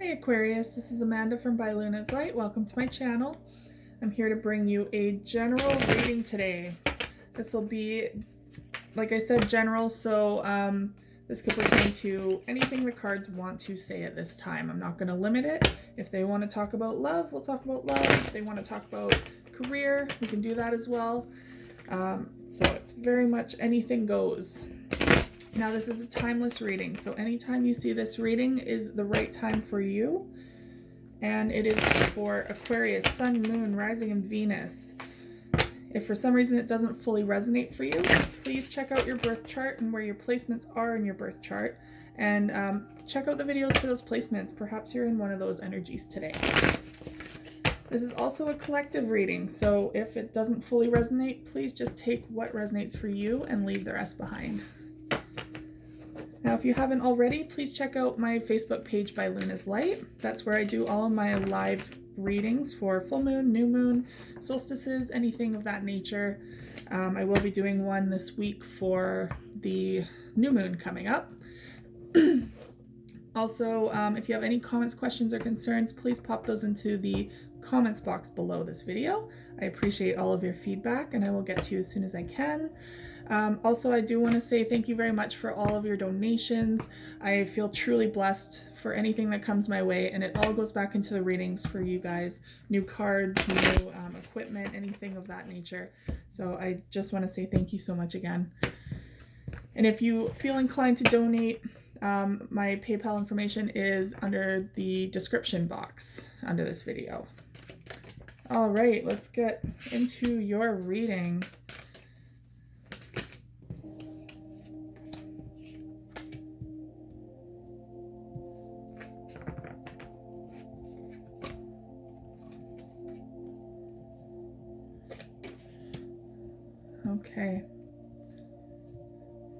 Hey Aquarius, this is Amanda from By Luna's Light. Welcome to my channel. I'm here to bring you a general reading today. This will be, like I said, general, so this could pertain to anything the cards want to say at this time. I'm not going to limit it. If they want to talk about love, we'll talk about love. If they want to talk about career, we can do that as well. So it's very much anything goes. Now this is a timeless reading, so anytime you see this reading is the right time for you. And it is for Aquarius, Sun, Moon, Rising, and Venus. If for some reason it doesn't fully resonate for you, please check out your birth chart and where your placements are in your birth chart. And check out the videos for those placements. Perhaps you're in one of those energies today. This is also a collective reading, so if it doesn't fully resonate, please just take what resonates for you and leave the rest behind. Now, if you haven't already, please check out my Facebook page By Luna's Light. That's where I do all of my live readings for full moon, new moon, solstices, anything of that nature. I will be doing one this week for the new moon coming up. Also, if you have any comments, questions, or concerns, please pop those into the comments box below this video. I appreciate all of your feedback and I will get to you as soon as I can. Also, I do want to say thank you very much for all of your donations. I feel truly blessed for anything that comes my way, and it all goes back into the readings for you guys. New cards, new equipment, anything of that nature. So I just want to say thank you so much again. And if you feel inclined to donate, my PayPal information is under the description box under this video. All right, let's get into your reading. Okay,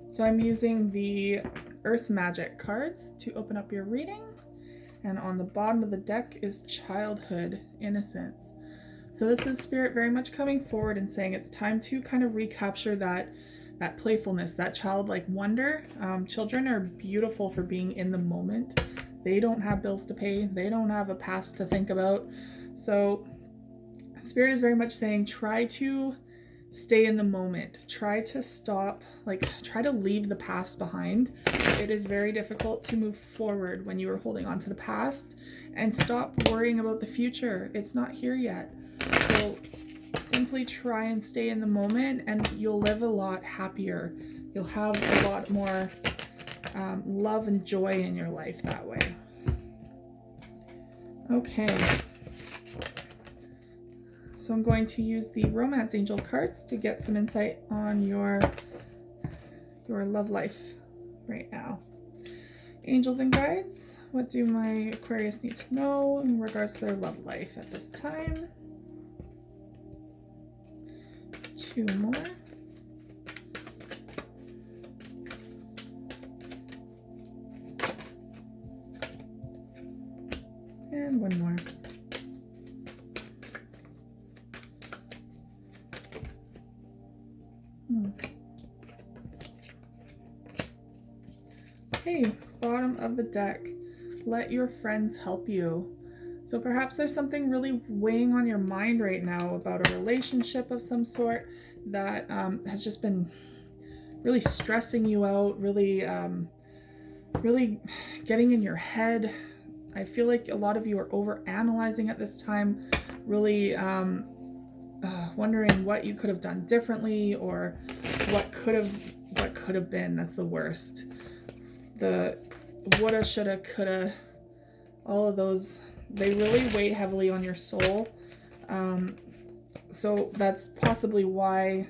so I'm using the Earth Magic cards to open up your reading, and on the bottom of the deck is childhood, innocence. So this is Spirit very much coming forward and saying it's time to kind of recapture that playfulness, that childlike wonder. Children are beautiful for being in the moment. They don't have bills to pay. They don't have a past to think about. So Spirit is very much saying try to stay in the moment. Try to stop, try to leave the past behind. It is very difficult to move forward when you are holding on to the past, and stop worrying about the future. It's not here yet. So simply try and stay in the moment and you'll live a lot happier. You'll have a lot more love and joy in your life that way. Okay. So I'm going to use the Romance Angel cards to get some insight on your love life right now. Angels and guides, what do my Aquarius need to know in regards to their love life at this time? Two more. And one more. Okay, bottom of the deck. Let your friends help you. So perhaps there's something really weighing on your mind right now about a relationship of some sort that has just been really stressing you out, really getting in your head. I feel like a lot of you are over-analyzing at this time, really wondering what you could have done differently or what could have been. That's the worst. The woulda, shoulda, coulda, all of those, they really weigh heavily on your soul. So that's possibly why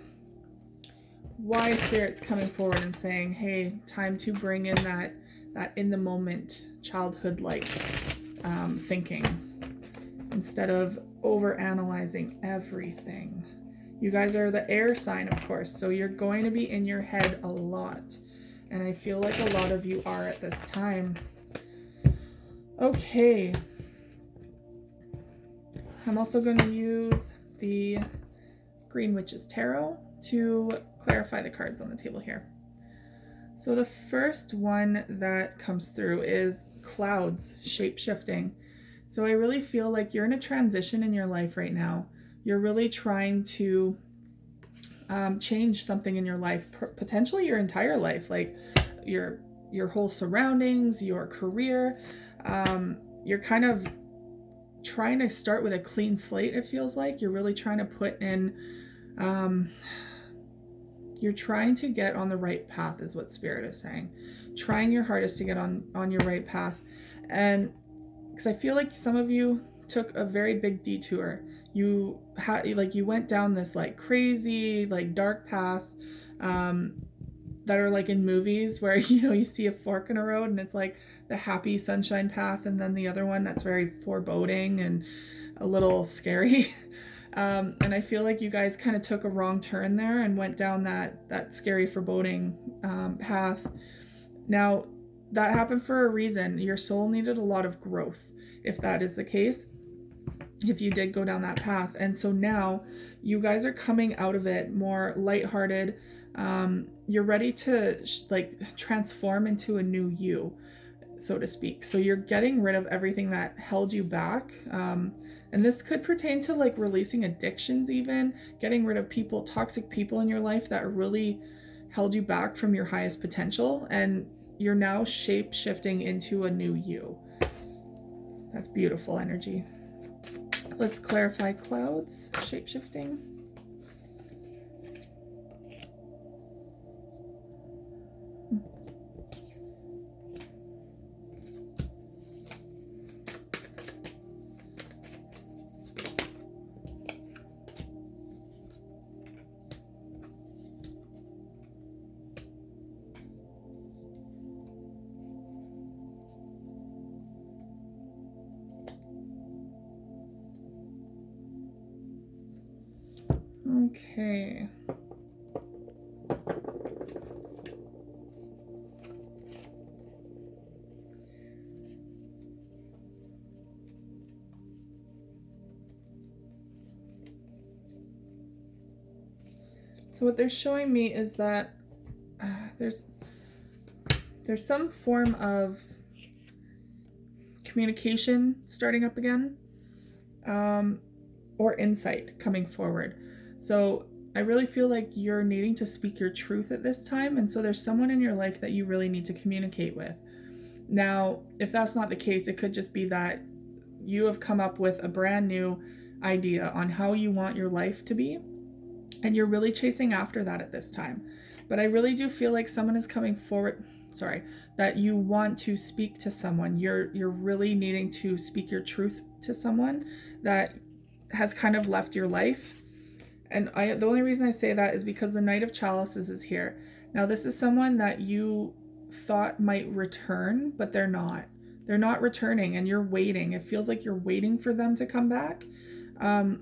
Spirit's coming forward and saying, hey, time to bring in that in the moment childhood-like thinking instead of over-analyzing everything. You guys are the air sign, of course, so you're going to be in your head a lot. And I feel like a lot of you are at this time. Okay. I'm also going to use the Green Witch's Tarot to clarify the cards on the table here. So the first one that comes through is clouds, shape-shifting. So I really feel like you're in a transition in your life right now. You're really trying to change something in your life, potentially your entire life, like your whole surroundings, your career. You're kind of trying to start with a clean slate. It feels like you're really trying to put in you're trying to get on the right path is what Spirit is saying. Trying your hardest to get on your right path. And because I feel like some of you took a very big detour. You went down this like crazy, like dark path that are like in movies where, you know, you see a fork in a road and it's like the happy sunshine path, and then the other one that's very foreboding and a little scary. And I feel like you guys kind of took a wrong turn there and went down that scary, foreboding path. Now, that happened for a reason. Your soul needed a lot of growth, if that is the case, if you did go down that path. And so now you guys are coming out of it more lighthearted. You're ready to transform into a new you, so to speak. So you're getting rid of everything that held you back. And this could pertain to like releasing addictions, even getting rid of people, toxic people in your life that really held you back from your highest potential. And you're now shape shifting into a new you. That's beautiful energy. Let's clarify clouds, shape shifting. Okay. So what they're showing me is that there's some form of communication starting up again, or insight coming forward. So I really feel like you're needing to speak your truth at this time. And so there's someone in your life that you really need to communicate with. Now, if that's not the case, it could just be that you have come up with a brand new idea on how you want your life to be, and you're really chasing after that at this time. But I really do feel like someone is coming forward, that you want to speak to someone. You're really needing to speak your truth to someone that has kind of left your life. And the only reason I say that is because the Knight of Chalices is here. Now, this is someone that you thought might return, but they're not. They're not returning, and you're waiting. It feels like you're waiting for them to come back. I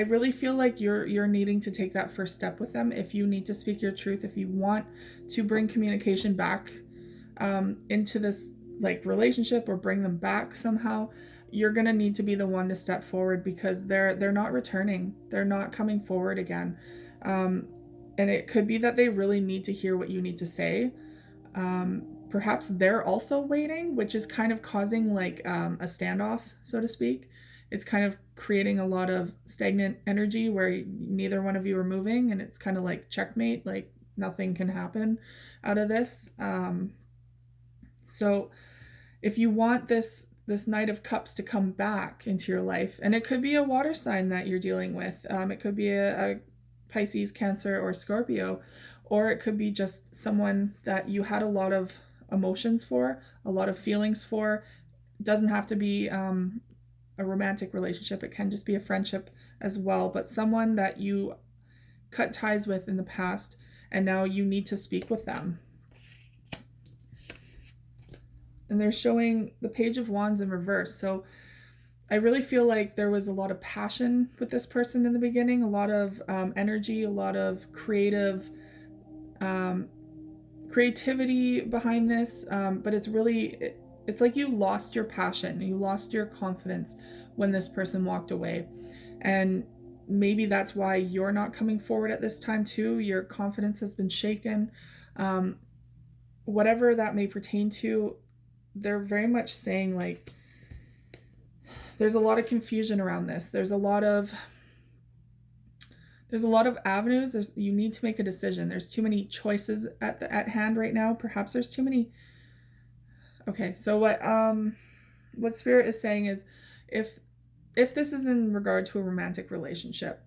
really feel like you're needing to take that first step with them. If you need to speak your truth, if you want to bring communication back into this like relationship, or bring them back somehow, you're going to need to be the one to step forward, because they're not returning. They're not coming forward again. And it could be that they really need to hear what you need to say. Perhaps they're also waiting, which is kind of causing like a standoff, so to speak. It's kind of creating a lot of stagnant energy where neither one of you are moving, and it's kind of like checkmate, like nothing can happen out of this. So if you want this Knight of Cups to come back into your life, and it could be a water sign that you're dealing with. It could be a Pisces, Cancer, or Scorpio, or it could be just someone that you had a lot of emotions for, a lot of feelings for. It doesn't have to be a romantic relationship. It can just be a friendship as well, but someone that you cut ties with in the past, and now you need to speak with them. And they're showing the Page of Wands in reverse. So I really feel like there was a lot of passion with this person in the beginning, a lot of energy, a lot of creativity behind this. But it's really, it's like you lost your passion, you lost your confidence when this person walked away. And maybe that's why you're not coming forward at this time too. Your confidence has been shaken. Whatever that may pertain to, they're very much saying like there's a lot of confusion around this. There's a lot of avenues. You need to make a decision. There's too many choices at hand right now. Perhaps there's too many. Okay, so what Spirit is saying is if this is in regard to a romantic relationship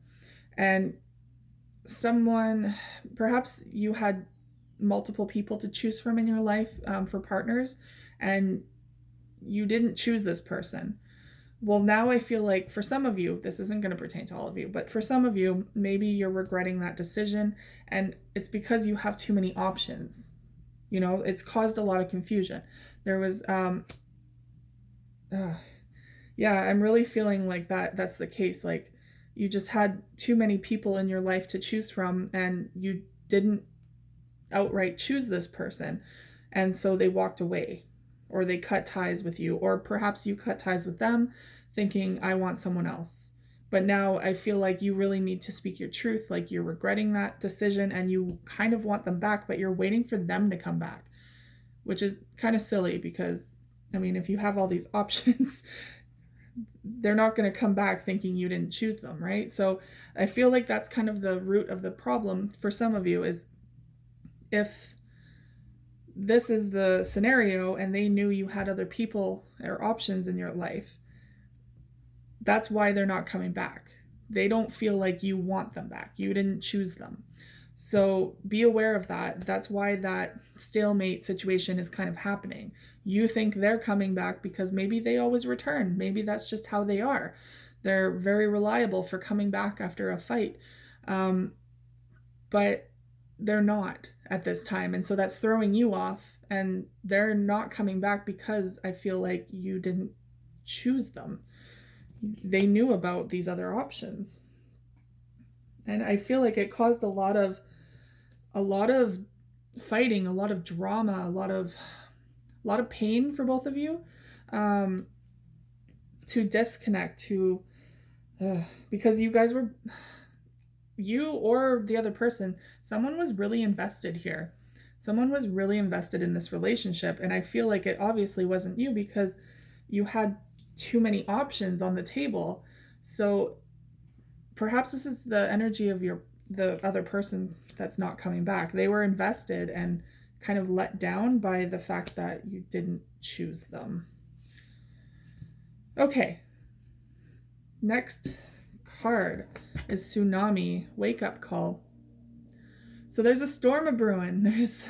and someone, perhaps you had multiple people to choose from in your life for partners, and you didn't choose this person. Well, now I feel like for some of you, this isn't going to pertain to all of you, but for some of you, maybe you're regretting that decision, and it's because you have too many options. You know, it's caused a lot of confusion. There was, yeah, I'm really feeling like that's the case. Like you just had too many people in your life to choose from, and you didn't outright choose this person. And so they walked away, or they cut ties with you, or perhaps you cut ties with them thinking, I want someone else. But now I feel like you really need to speak your truth. Like you're regretting that decision and you kind of want them back, but you're waiting for them to come back, which is kind of silly because, I mean, if you have all these options, they're not going to come back thinking you didn't choose them, right? So I feel like that's kind of the root of the problem for some of you is if this is the scenario and they knew you had other people or options in your life, that's why they're not coming back. They don't feel like you want them back. You didn't choose them. So be aware of that. That's why that stalemate situation is kind of happening. You think they're coming back because maybe they always return. Maybe that's just how they are. They're very reliable for coming back after a fight. But they're not at this time. And so that's throwing you off, and they're not coming back because I feel like you didn't choose them. They knew about these other options. And I feel like it caused a lot of fighting, a lot of drama, a lot of pain for both of you, to disconnect, because you guys were, you or the other person, someone was really invested here. Someone was really invested in this relationship. And I feel like it obviously wasn't you because you had too many options on the table. So perhaps this is the energy of the other person that's not coming back. They were invested and kind of let down by the fact that you didn't choose them. Okay. Next card is Tsunami, Wake Up Call. So there's a storm a-brewing.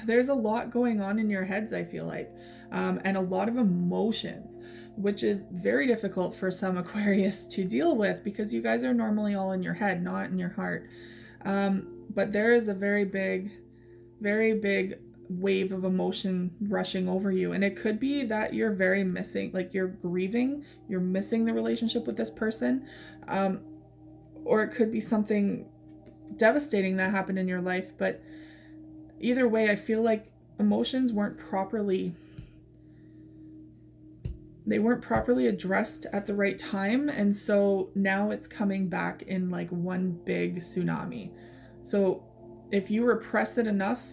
There's a lot going on in your heads, I feel like, and a lot of emotions, which is very difficult for some Aquarius to deal with because you guys are normally all in your head, not in your heart. But there is a very big wave of emotion rushing over you. And it could be that you're very missing, like you're grieving, you're missing the relationship with this person. Or it could be something devastating that happened in your life. But either way, I feel like emotions weren't properly addressed at the right time, and so now it's coming back in like one big tsunami. So if you repress it enough,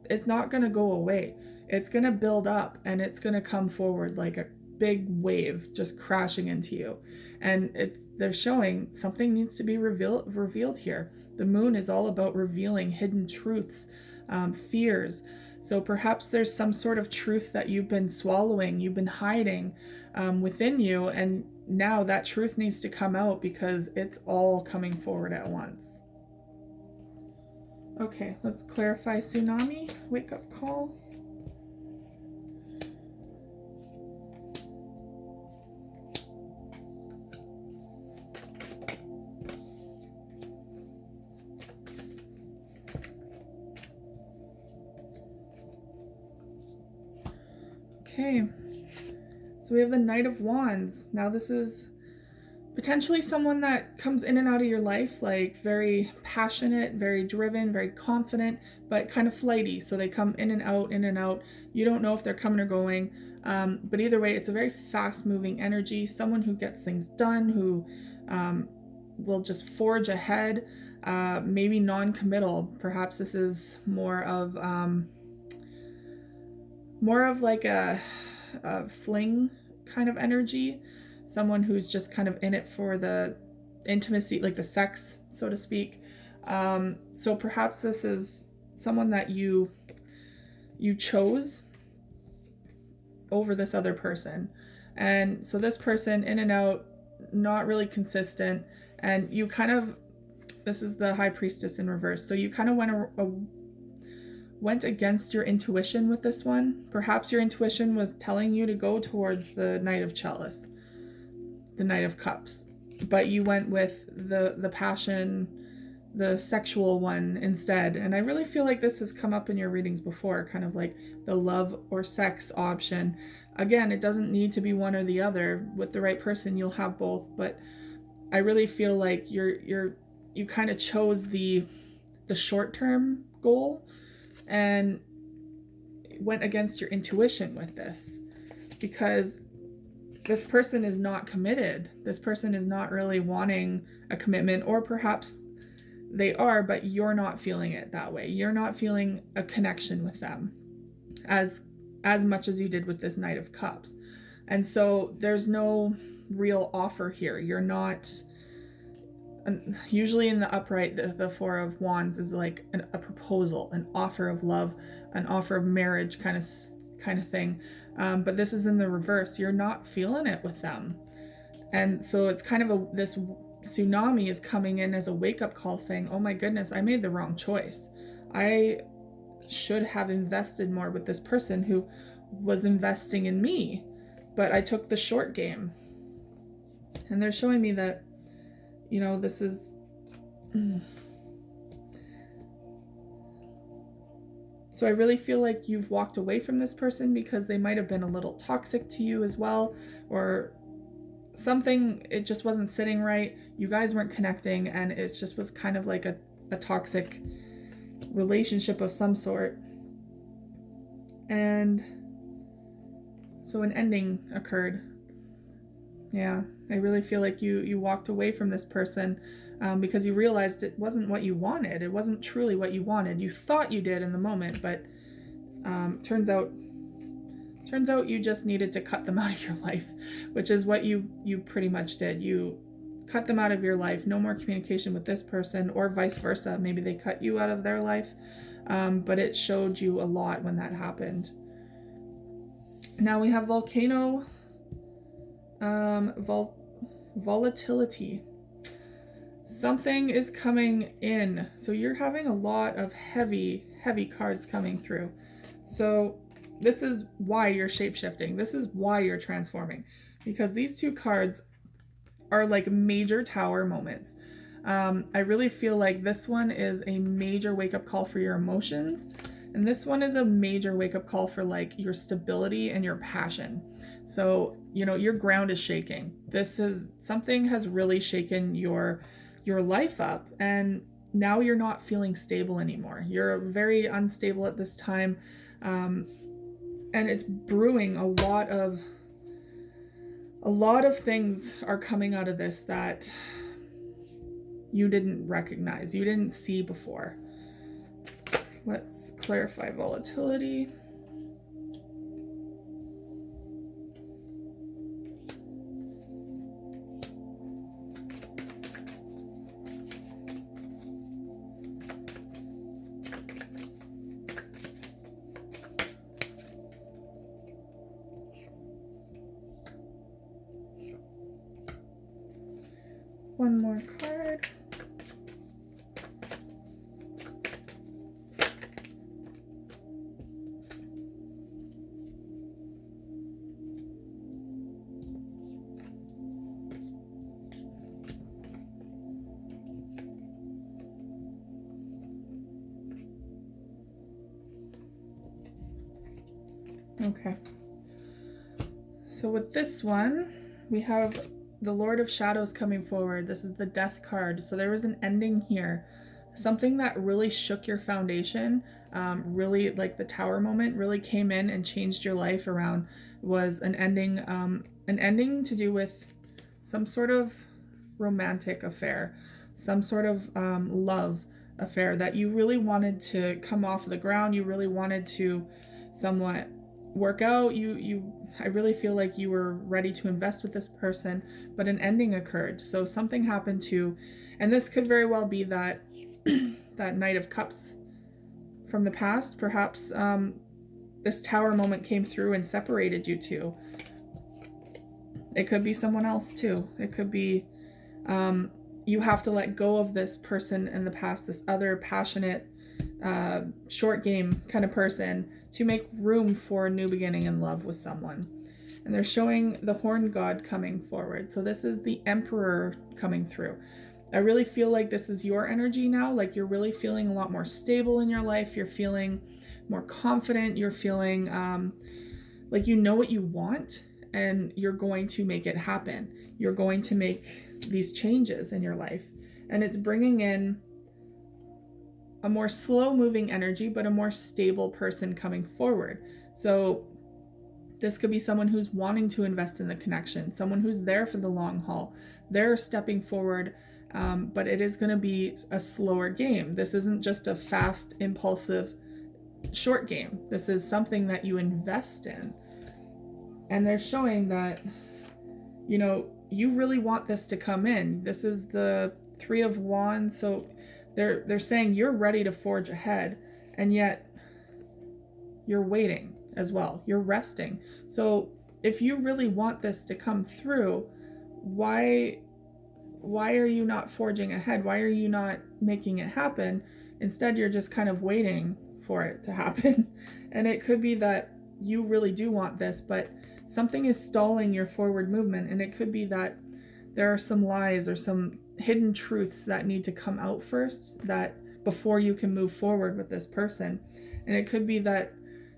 it's not going to go away. It's going to build up and it's going to come forward like a big wave just crashing into you. And they're showing something needs to be revealed here. The moon is all about revealing hidden truths, fears. So perhaps there's some sort of truth that you've been swallowing, you've been hiding within you, and now that truth needs to come out because it's all coming forward at once. Okay, let's clarify Tsunami, Wake Up Call. Okay, so we have the Knight of Wands. Now this is potentially someone that comes in and out of your life, like very passionate, very driven, very confident, but kind of flighty. So they come in and out, in and out. You don't know if they're coming or going. But either way, it's a very fast moving energy. Someone who gets things done, who will just forge ahead, maybe non-committal. Perhaps this is more of more of like a fling kind of energy, someone who's just kind of in it for the intimacy, like the sex, so to speak. So perhaps this is someone that you chose over this other person. And so this person, in and out, not really consistent, and you kind of, this is the High Priestess in reverse, so you kind of went against your intuition with this one. Perhaps your intuition was telling you to go towards the Knight of Chalice, the Knight of Cups, but you went with the passion, the sexual one instead. And I really feel like this has come up in your readings before, kind of like the love or sex option. Again, it doesn't need to be one or the other. With the right person, you'll have both, but I really feel like you kind of chose the short-term goal and went against your intuition with this, because this person is not committed. This person is not really wanting a commitment, or perhaps they are, but you're not feeling it that way. You're not feeling a connection with them as much as you did with this Knight of Cups. And so there's no real offer here. You're not, usually in the upright, the Four of Wands is like a proposal, an offer of love, an offer of marriage kind of thing. But this is in the reverse. You're not feeling it with them. And so it's kind of this tsunami is coming in as a wake-up call, saying, oh my goodness, I made the wrong choice. I should have invested more with this person who was investing in me, but I took the short game. And they're showing me that, you know, this is so I really feel like you've walked away from this person because they might have been a little toxic to you as well, or something, it just wasn't sitting right. You guys weren't connecting, and it just was kind of like a toxic relationship of some sort. And so an ending occurred. Yeah, I really feel like you walked away from this person because you realized it wasn't what you wanted. It wasn't truly what you wanted. You thought you did in the moment, but turns out you just needed to cut them out of your life, which is what you pretty much did. You cut them out of your life. No more communication with this person, or vice versa. Maybe they cut you out of their life, but it showed you a lot when that happened. Now we have volcano, volatility. Something is coming in. So you're having a lot of heavy cards coming through. So this is why you're shape-shifting. This is why you're transforming, because these two cards are like major tower moments. I really feel like this one is a major wake-up call for your emotions, and this one is a major wake-up call for like your stability and your passion. So, you know, your ground is shaking. Something has really shaken your life up, and now you're not feeling stable anymore. You're very unstable at this time, and it's brewing a lot of things are coming out of this that you didn't recognize, you didn't see before. Let's clarify volatility. One more card. Okay. So with this one, we have the Lord of Shadows coming forward. This is the Death card. So there was an ending here. Something that really shook your foundation, really like the Tower moment, really came in and changed your life around, was an ending to do with some sort of romantic affair, some sort of love affair that you really wanted to come off the ground. You really wanted to somewhat work out. I really feel like you were ready to invest with this person, but an ending occurred. So something happened and this could very well be that that Knight of Cups from the past. Perhaps this Tower moment came through and separated you two. It could be someone else too. It could be you have to let go of this person in the past, this other passionate, short game kind of person, to make room for a new beginning in love with someone. And they're showing the Horned God coming forward. So this is the Emperor coming through. I really feel like this is your energy now. Like you're really feeling a lot more stable in your life. You're feeling more confident. You're feeling like you know what you want, and you're going to make it happen. You're going to make these changes in your life. And it's bringing in a more slow moving energy, but a more stable person coming forward. So this could be someone who's wanting to invest in the connection, someone who's there for the long haul. They're stepping forward, but it is going to be a slower game. This isn't just a fast, impulsive, short game. This is something that you invest in. And they're showing that, you know, you really want this to come in. This is the Three of Wands. So they're saying you're ready to forge ahead, and yet you're waiting as well. You're resting. So if you really want this to come through, why are you not forging ahead? Why are you not making it happen? Instead, you're just kind of waiting for it to happen. And it could be that you really do want this, but something is stalling your forward movement. And it could be that there are some lies or some hidden truths that need to come out first, that before you can move forward with this person. And it could be that,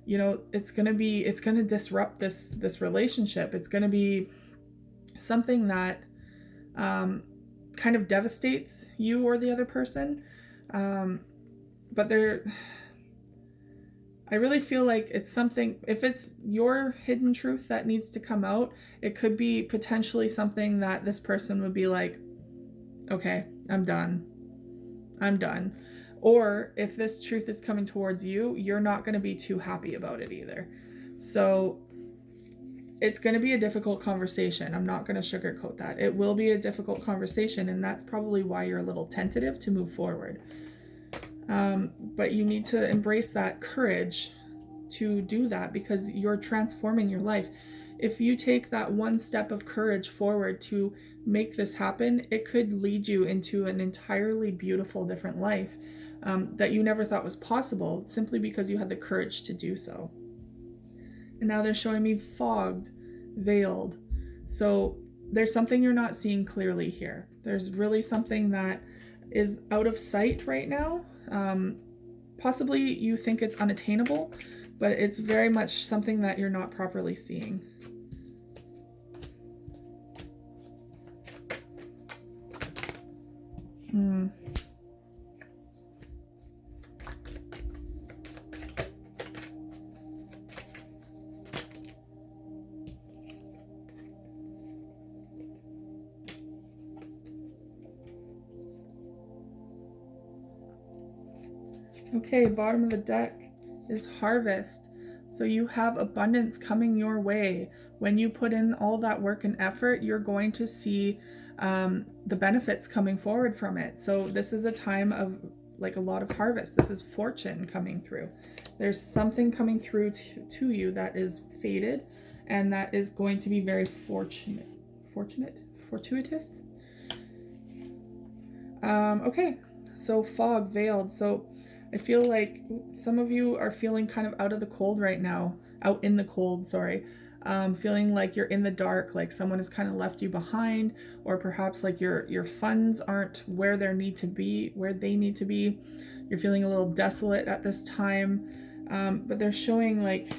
you know, it's going to disrupt this relationship. It's going to be something that kind of devastates you or the other person. But I really feel like it's something, if it's your hidden truth that needs to come out, it could be potentially something that this person would be like, okay, I'm done. Or if this truth is coming towards you, you're not going to be too happy about it either. So it's going to be a difficult conversation. I'm not going to sugarcoat that. It will be a difficult conversation, and that's probably why you're a little tentative to move forward. But you need to embrace that courage to do that, because you're transforming your life. If you take that one step of courage forward to make this happen, it could lead you into an entirely beautiful, different life that you never thought was possible, simply because you had the courage to do so. And now they're showing me fogged, veiled. So there's something you're not seeing clearly here. There's really something that is out of sight right now. Possibly you think it's unattainable, but it's very much something that you're not properly seeing. Okay, bottom of the deck is harvest. So you have abundance coming your way. When you put in all that work and effort, you're going to see the benefits coming forward from it. So this is a time of like a lot of harvest. This is fortune coming through. There's something coming through to you that is fated, and that is going to be very fortuitous. Okay, so fog, veiled. So I feel like some of you are feeling kind of out in the cold, feeling like you're in the dark, like someone has kind of left you behind, or perhaps like your funds aren't where they need to be. You're feeling a little desolate at this time, but they're showing, like,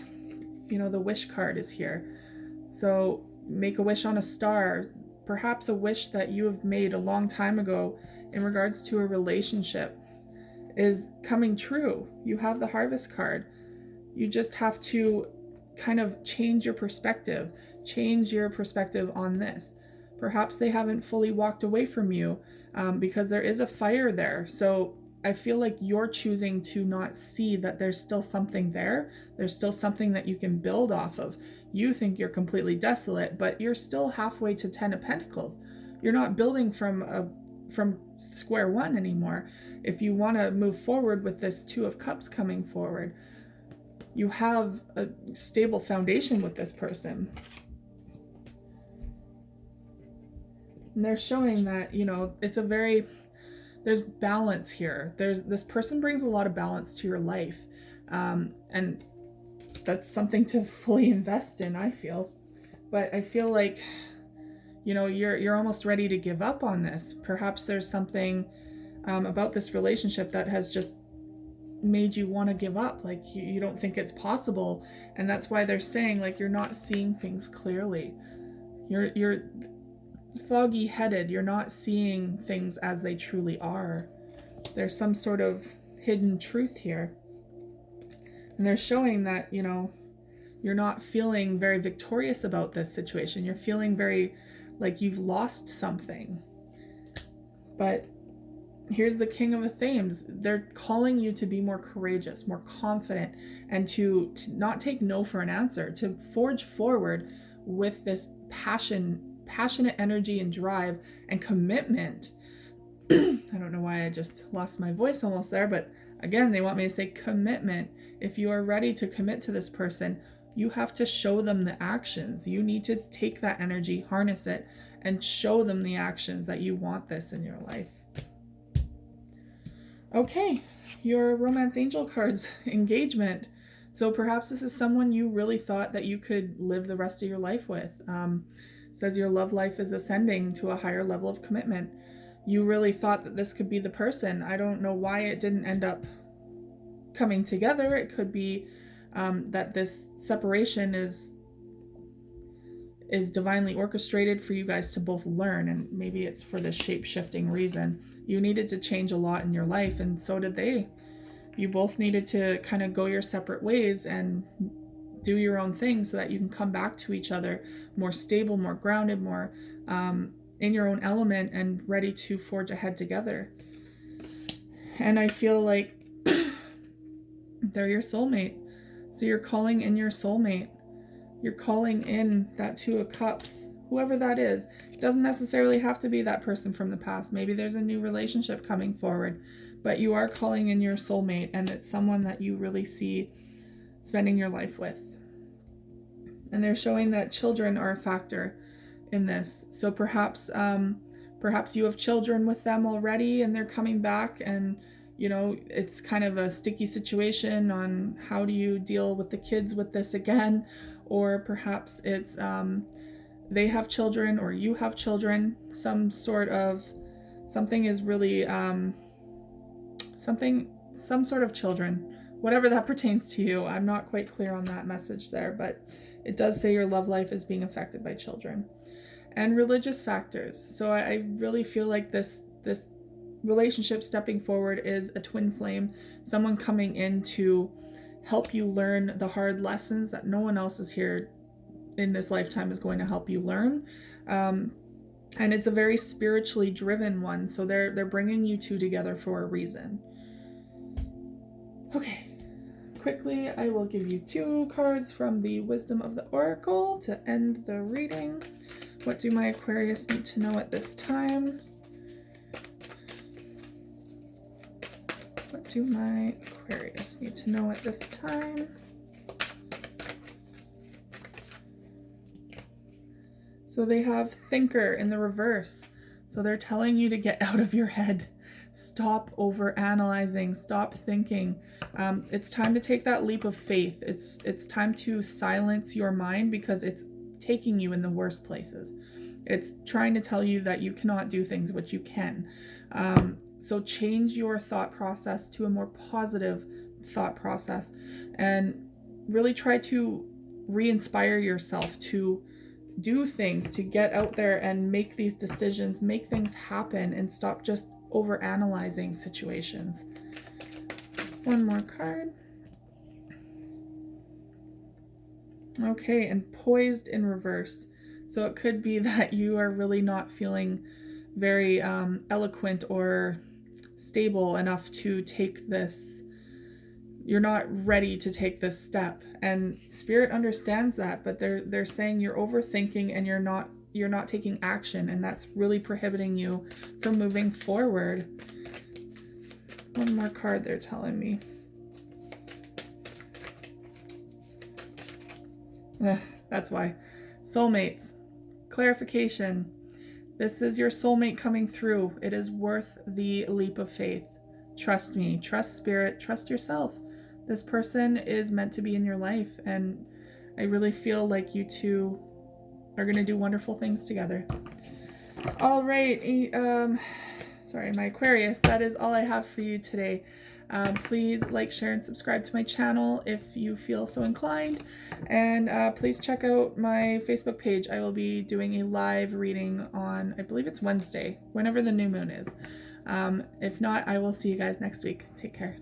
you know, the wish card is here. So make a wish on a star, perhaps a wish that you have made a long time ago in regards to a relationship is coming true. You have the harvest card. You just have to kind of change your perspective on this. Perhaps they haven't fully walked away from you because there is a fire there. So I feel like you're choosing to not see that there's still something there. There's still something that you can build off of. You think you're completely desolate, but you're still halfway to 10 of Pentacles. You're not building from square one anymore. If you want to move forward with this Two of Cups coming forward, you have a stable foundation with this person. And they're showing that, you know, it's a very, there's balance here. This person brings a lot of balance to your life. And that's something to fully invest in, I feel. But I feel like, you know, you're almost ready to give up on this. Perhaps there's something about this relationship that has just made you want to give up. Like you don't think it's possible. And that's why they're saying, like, you're not seeing things clearly. You're foggy headed. You're not seeing things as they truly are. There's some sort of hidden truth here. And they're showing that, you know, you're not feeling very victorious about this situation. You're feeling very like you've lost something. But here's the King of Athens. They're calling you to be more courageous, more confident, and to not take no for an answer, to forge forward with this passionate energy and drive and commitment. I don't know why I just lost my voice almost there, but again, they want me to say commitment. If you are ready to commit to this person, you have to show them the actions. You need to take that energy, harness it, and show them the actions that you want this in your life. Okay, your romance angel cards, engagement. So perhaps this is someone you really thought that you could live the rest of your life with. Says your love life is ascending to a higher level of commitment. You really thought that this could be the person. I don't know why it didn't end up coming together. It could be that this separation is divinely orchestrated for you guys to both learn, and maybe it's for this shape-shifting reason. You needed to change a lot in your life, and so did they. You both needed to kind of go your separate ways and do your own thing so that you can come back to each other more stable, more grounded, more in your own element and ready to forge ahead together. And I feel like they're your soulmate. So you're calling in your soulmate. You're calling in that Two of Cups, whoever that is. It doesn't necessarily have to be that person from the past. Maybe there's a new relationship coming forward, but you are calling in your soulmate, and it's someone that you really see spending your life with. And they're showing that children are a factor in this. So perhaps you have children with them already and they're coming back, and you know, it's kind of a sticky situation on how do you deal with the kids with this again. Or perhaps it's they have children or you have children. Some sort of children, whatever that pertains to you. I'm not quite clear on that message there, but it does say your love life is being affected by children. And religious factors. So I really feel like this relationship stepping forward is a twin flame, someone coming in to help you learn the hard lessons that no one else is here in this lifetime is going to help you learn. And it's a very spiritually driven one, so they're bringing you two together for a reason. Okay, quickly I will give you 2 cards from the Wisdom of the Oracle to end the reading. What do my Aquarius need to know at this time? What do my Aquarius need to know at this time? So they have Thinker in the reverse. So they're telling you to get out of your head. Stop over analyzing. Stop thinking. It's time to take that leap of faith. It's time to silence your mind because it's taking you in the worst places. It's trying to tell you that you cannot do things which you can. So change your thought process to a more positive thought process and really try to re-inspire yourself to do things, to get out there and make these decisions, make things happen, and stop just over analyzing situations. One more card. Okay, and Poised in reverse. So it could be that you are really not feeling very eloquent or stable enough to take this. You're not ready to take this step, and Spirit understands that, but they're saying you're overthinking and you're not taking action, and that's really prohibiting you from moving forward. One more card they're telling me. That's why. Soulmates. Clarification. This is your soulmate coming through. It is worth the leap of faith. Trust me. Trust Spirit. Trust yourself. This person is meant to be in your life, and I really feel like you two are going to do wonderful things together. All right. Sorry, my Aquarius, that is all I have for you today. Please like, share, and subscribe to my channel if you feel so inclined. And please check out my Facebook page. I will be doing a live reading on, I believe it's Wednesday, whenever the new moon is. If not, I will see you guys next week. Take care.